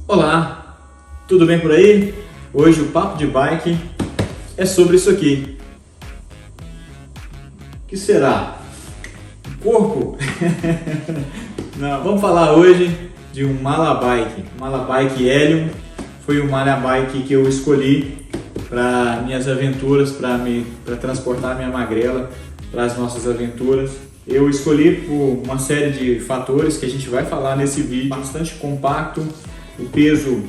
Olá, tudo bem por aí? Hoje o Papo de Bike é sobre isso aqui. O que será? Um corpo? Não, vamos falar hoje de um Malabike. Malabike Helium foi o Malabike que eu escolhi para minhas aventuras, para transportar minha magrela para as nossas aventuras. Eu escolhi por uma série de fatores que a gente vai falar nesse vídeo. Bastante compacto, o peso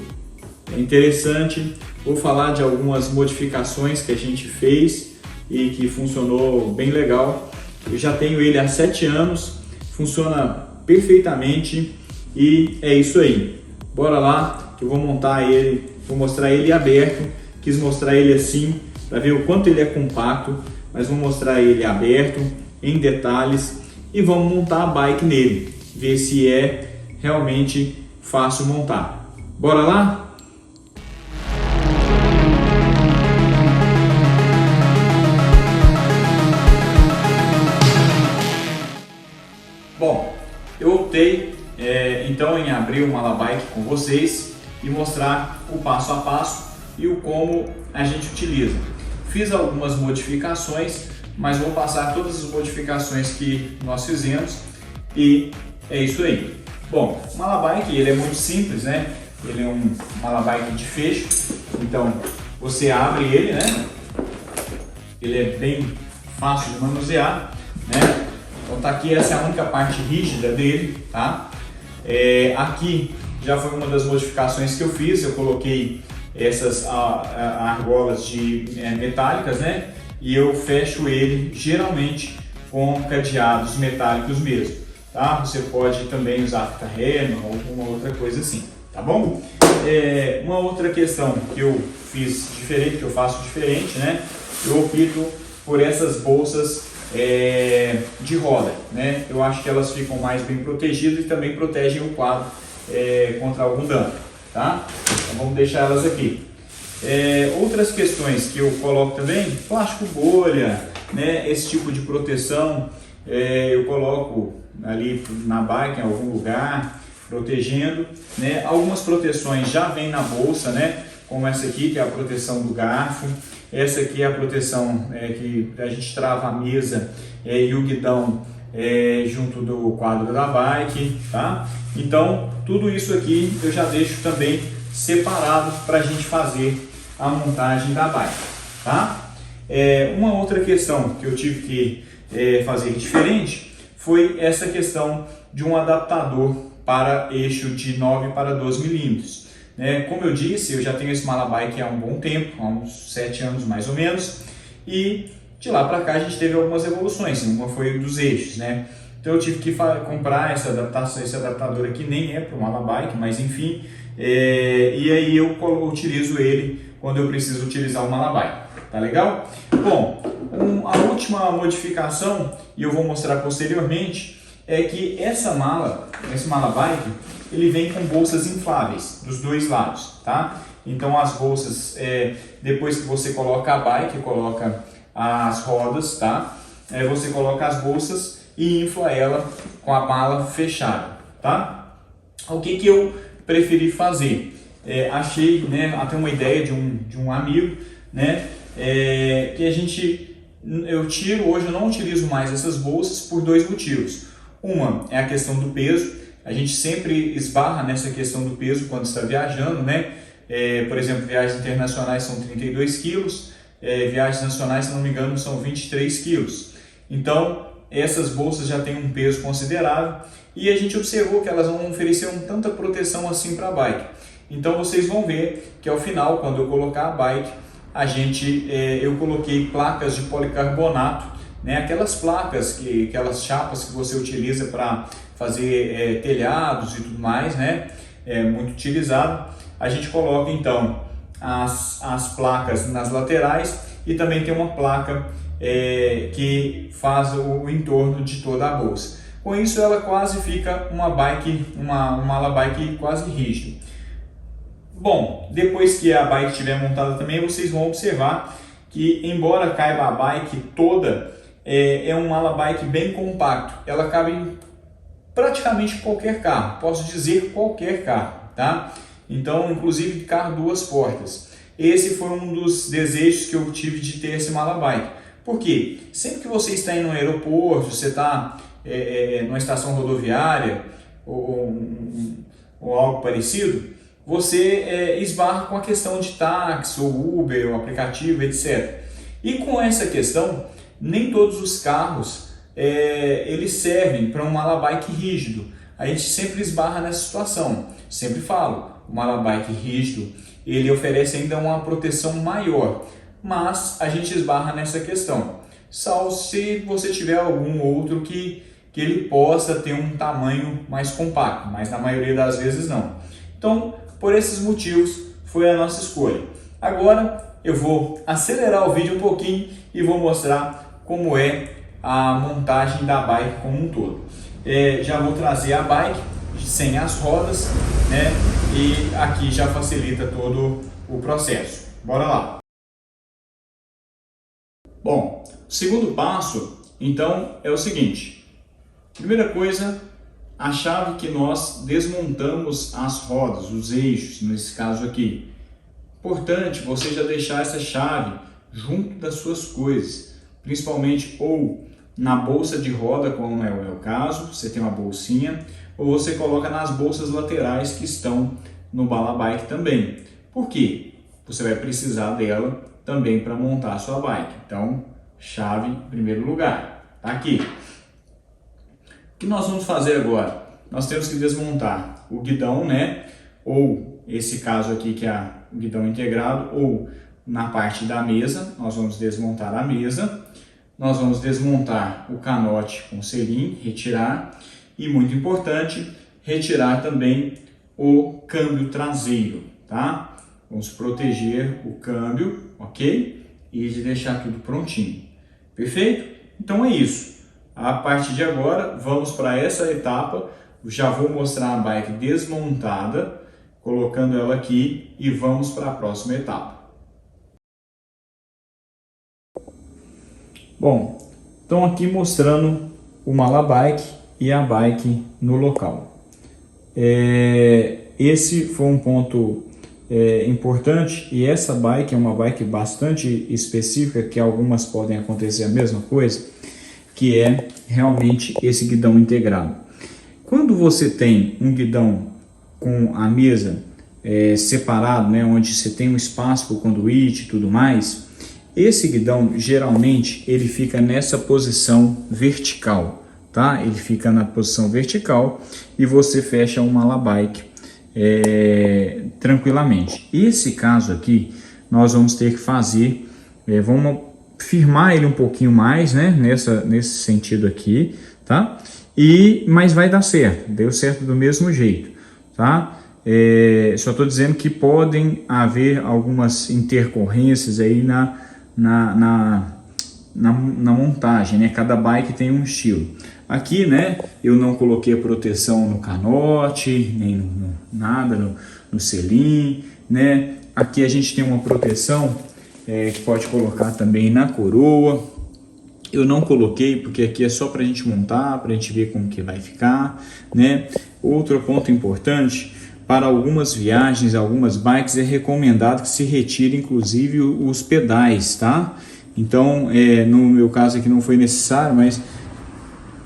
é interessante. Vou falar de algumas modificações que a gente fez e que funcionou bem legal. Eu já tenho ele há 7 anos, funciona perfeitamente e é isso aí. Bora lá que eu vou montar ele, vou mostrar ele aberto. Quis mostrar ele assim para ver o quanto ele é compacto, mas vou mostrar ele aberto em detalhes e vamos montar a bike nele, ver se é realmente fácil montar. Bora lá? Bom, eu optei então em abrir o Malabike com vocês e mostrar o passo a passo e o como a gente utiliza. Fiz algumas modificações, mas vou passar todas as modificações que nós fizemos e é isso aí. Bom, o Malabike ele é muito simples, né? Ele é um Malabike de fecho, então você abre ele, né? Ele é bem fácil de manusear, né? Então tá aqui, essa é a única parte rígida dele, tá? Aqui já foi uma das modificações que eu fiz, eu coloquei essas argolas metálicas, né? E eu fecho ele geralmente com cadeados metálicos mesmo, tá? Você pode também usar fita reno ou alguma outra coisa assim, tá bom? Uma outra questão que eu fiz diferente, que eu faço diferente, né? Eu opto por essas bolsas de roda, né? Eu acho que elas ficam mais bem protegidas e também protegem o quadro contra algum dano, tá? Então vamos deixar elas aqui. Outras questões que eu coloco também, plástico bolha, né? Esse tipo de proteção eu coloco ali na bike em algum lugar, protegendo, né? Algumas proteções já vêm na bolsa, né? Como essa aqui, que é a proteção do garfo. Essa aqui é a proteção que a gente trava a mesa e o guidão junto do quadro da bike, tá? Então, tudo isso aqui eu já deixo também separado para a gente fazer a montagem da bike, tá? Uma outra questão que eu tive que fazer diferente foi essa questão de um adaptador para eixo de 9 para 12 milímetros. Como eu disse, eu já tenho esse Malabike há um bom tempo, há uns 7 anos mais ou menos, e de lá para cá a gente teve algumas evoluções, uma foi dos eixos, né? Então eu tive que comprar essa adaptação, esse adaptador aqui, nem é para o Malabike, mas enfim, e aí eu utilizo ele quando eu preciso utilizar o Malabike, tá legal? Bom, a última modificação, e eu vou mostrar posteriormente, é que esse Malabike, ele vem com bolsas infláveis dos dois lados, tá? Então as bolsas, depois que você coloca a bike, coloca as rodas, tá? Você coloca as bolsas e infla ela com a mala fechada, tá? O que que eu preferi fazer? Achei, né, até uma ideia de um amigo, né, que hoje eu não utilizo mais essas bolsas por 2 motivos. Uma é a questão do peso, a gente sempre esbarra nessa questão do peso quando está viajando, né? Por exemplo, viagens internacionais são 32 quilos, viagens nacionais, se não me engano, são 23 quilos. Então, essas bolsas já têm um peso considerável e a gente observou que elas não ofereciam tanta proteção assim para a bike. Então, vocês vão ver que ao final, quando eu colocar a bike, eu coloquei placas de policarbonato, né? Aquelas placas, aquelas chapas que você utiliza para fazer telhados e tudo mais, né? Muito utilizado. A gente coloca então as placas nas laterais e também tem uma placa que faz o entorno de toda a bolsa. Com isso ela quase fica uma Malabike quase rígida. Bom, depois que a bike estiver montada também, vocês vão observar que, embora caiba a bike toda, é um Malabike bem compacto. Ela cabe em praticamente qualquer carro, posso dizer qualquer carro, tá? Então, inclusive carro 2 portas. Esse foi um dos desejos que eu tive de ter esse Malabike. Por quê? Sempre que você está indo no aeroporto, você está numa estação rodoviária ou algo parecido, você esbarra com a questão de táxi, ou Uber, ou aplicativo, etc. E com essa questão, nem todos os carros eles servem para um Malabike rígido. A gente sempre esbarra nessa situação. Sempre falo, o Malabike rígido ele oferece ainda uma proteção maior, mas a gente esbarra nessa questão. Salvo se você tiver algum outro que ele possa ter um tamanho mais compacto, mas na maioria das vezes não. Então, por esses motivos, foi a nossa escolha. Agora eu vou acelerar o vídeo um pouquinho e vou mostrar como é a montagem da bike como um todo. Já vou trazer a bike sem as rodas, né? E aqui já facilita todo o processo. Bora lá! Bom, o segundo passo, então, é o seguinte. Primeira coisa, a chave que nós desmontamos as rodas, os eixos, nesse caso aqui. Importante você já deixar essa chave junto das suas coisas, principalmente ou na bolsa de roda, como é o meu caso, você tem uma bolsinha, ou você coloca nas bolsas laterais que estão no Malabike também. Por quê? Você vai precisar dela também para montar a sua bike. Então, chave em primeiro lugar, tá aqui. O que nós vamos fazer agora? Nós temos que desmontar o guidão, né? Ou esse caso aqui que é o guidão integrado, ou na parte da mesa, nós vamos desmontar a mesa. Nós vamos desmontar o canote com selim, retirar. E muito importante, retirar também o câmbio traseiro, tá? Vamos proteger o câmbio, ok? E deixar tudo prontinho. Perfeito? Então é isso. A partir de agora, vamos para essa etapa. Já vou mostrar a bike desmontada, colocando ela aqui e vamos para a próxima etapa. Bom, então aqui mostrando o Malabike e a bike no local. Esse foi um ponto importante, e essa bike é uma bike bastante específica, que algumas podem acontecer a mesma coisa, que é realmente esse guidão integrado. Quando você tem um guidão com a mesa separado, né, onde você tem um espaço para o conduíte e tudo mais, esse guidão geralmente ele fica nessa posição vertical, tá? Ele fica na posição vertical e você fecha o Malabike tranquilamente. Esse caso aqui nós vamos ter que fazer, vamos firmar ele um pouquinho mais, né? Nesse sentido aqui, tá? Mas vai dar certo, deu certo do mesmo jeito, tá? Só estou dizendo que podem haver algumas intercorrências aí na montagem, né? Cada bike tem um estilo. Aqui, né, eu não coloquei proteção no canote, nem nada, no selim, né? Aqui a gente tem uma proteção que pode colocar também na coroa. Eu não coloquei porque aqui é só para a gente montar, para a gente ver como que vai ficar, né? Outro ponto importante, para algumas viagens, algumas bikes é recomendado que se retire inclusive os pedais, tá? Então, no meu caso aqui não foi necessário, mas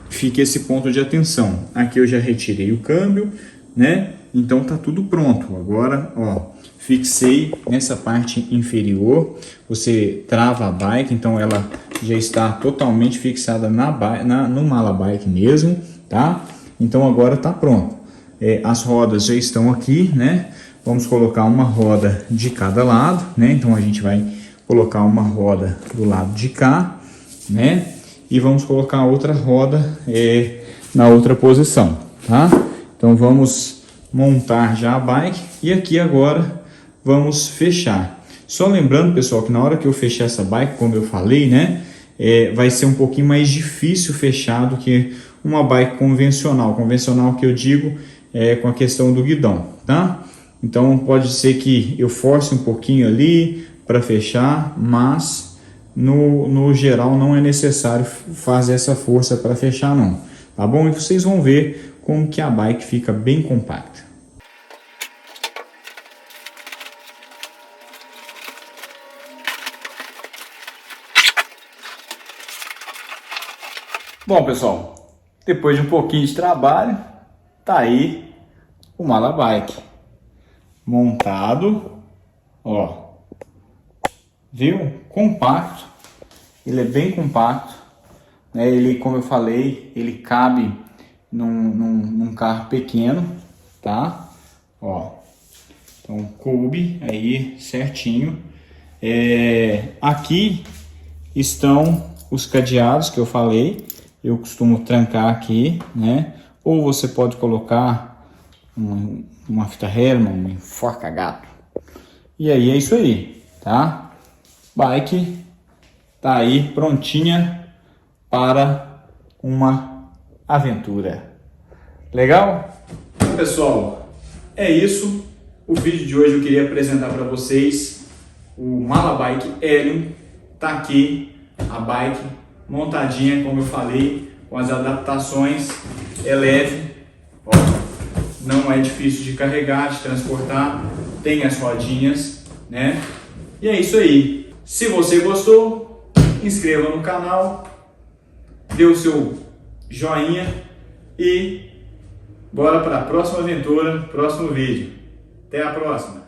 fica esse ponto de atenção. Aqui eu já retirei o câmbio, né? Então tá tudo pronto. Agora, ó, fixei nessa parte inferior. Você trava a bike, então ela já está totalmente fixada no Malabike mesmo, tá? Então agora tá pronto. As rodas já estão aqui, né? Vamos colocar uma roda de cada lado, né? Então a gente vai colocar uma roda do lado de cá, né? E vamos colocar outra roda na outra posição, tá? Então vamos montar já a bike e aqui agora vamos fechar. Só lembrando, pessoal, que na hora que eu fechar essa bike, como eu falei, né? Vai ser um pouquinho mais difícil fechar do que uma bike convencional. Convencional que eu digo com a questão do guidão, tá? Então pode ser que eu force um pouquinho ali para fechar, mas no geral não é necessário fazer essa força para fechar não, tá bom? E vocês vão ver como que a bike fica bem compacta. Bom, pessoal, depois de um pouquinho de trabalho, tá aí o Malabike montado, ó, viu? Compacto, ele é bem compacto, né? Ele, como eu falei, ele cabe num carro pequeno, tá? Ó, então coube aí certinho. Aqui estão os cadeados que eu falei. Eu costumo trancar aqui, né? Ou você pode colocar uma fita Hermann, um enforca-gato. E aí é isso aí, tá? Bike tá aí prontinha para uma aventura. Legal? Então, pessoal, é isso. O vídeo de hoje eu queria apresentar para vocês o Malabike Helium. Tá aqui a bike montadinha, como eu falei, com as adaptações. É leve, ó, não é difícil de carregar, de transportar, tem as rodinhas, né? E é isso aí. Se você gostou, inscreva no canal, dê o seu joinha e bora para a próxima aventura, próximo vídeo. Até a próxima!